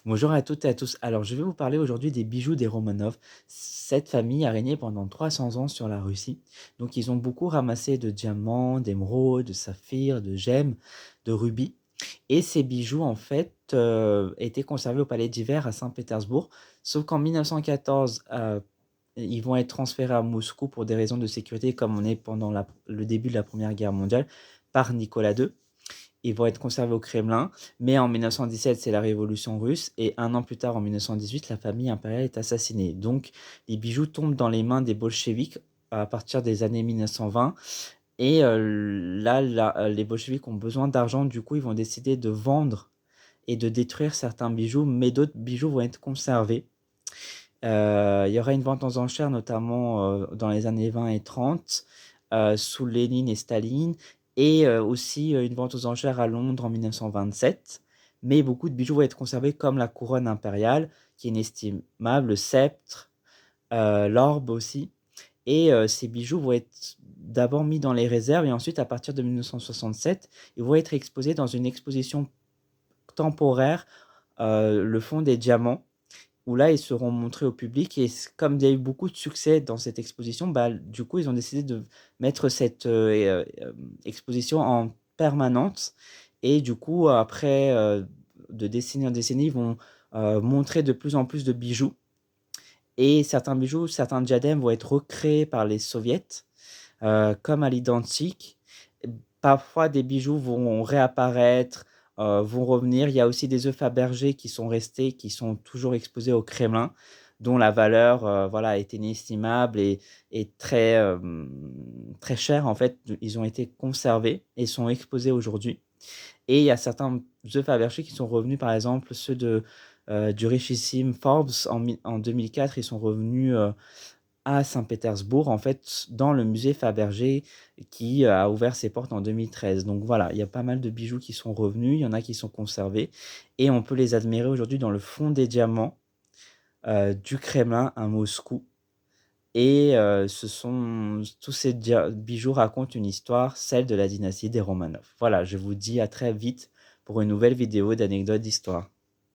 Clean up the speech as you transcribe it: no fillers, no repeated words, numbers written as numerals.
Bonjour à toutes et à tous. Alors, je vais vous parler aujourd'hui des bijoux des Romanov. Cette famille a régné pendant 300 ans sur la Russie. Donc, ils ont beaucoup ramassé de diamants, d'émeraudes, de saphirs, de gemmes, de rubis. Et ces bijoux, en fait, étaient conservés au Palais d'Hiver à Saint-Pétersbourg. Sauf qu'en 1914, ils vont être transférés à Moscou pour des raisons de sécurité, comme on est pendant le début de la Première Guerre mondiale, par Nicolas II. Ils vont être conservés au Kremlin, mais en 1917, c'est la révolution russe, et un an plus tard, en 1918, la famille impériale est assassinée. Donc, les bijoux tombent dans les mains des bolcheviks à partir des années 1920, et les bolcheviks ont besoin d'argent, du coup, ils vont décider de vendre et de détruire certains bijoux, mais d'autres bijoux vont être conservés. Il y aura une vente aux enchères, notamment dans les années 20 et 30, sous Lénine et Staline, et aussi une vente aux enchères à Londres en 1927. Mais beaucoup de bijoux vont être conservés, comme la couronne impériale, qui est inestimable, le sceptre, l'orbe aussi. Et ces bijoux vont être d'abord mis dans les réserves, et ensuite, à partir de 1967, ils vont être exposés dans une exposition temporaire, le fond des diamants, où là, ils seront montrés au public, et comme il y a eu beaucoup de succès dans cette exposition, bah, du coup, ils ont décidé de mettre cette exposition en permanente. Et du coup, après, de décennie en décennie, ils vont montrer de plus en plus de bijoux. Et certains bijoux, certains diadèmes vont être recréés par les soviets, comme à l'identique. Parfois, des bijoux vont réapparaître, vont revenir. Il y a aussi des œufs Fabergé qui sont restés, qui sont toujours exposés au Kremlin, dont la valeur, voilà, est inestimable et très, très chère en fait. Ils ont été conservés et sont exposés aujourd'hui. Et il y a certains œufs Fabergé qui sont revenus, par exemple ceux du richissime Forbes en 2004, ils sont revenus, à Saint-Pétersbourg, en fait, dans le musée Fabergé qui a ouvert ses portes en 2013. Donc voilà, il y a pas mal de bijoux qui sont revenus, il y en a qui sont conservés, et on peut les admirer aujourd'hui dans le fond des diamants du Kremlin à Moscou. Et tous ces bijoux racontent une histoire, celle de la dynastie des Romanov. Voilà, je vous dis à très vite pour une nouvelle vidéo d'anecdotes d'histoire.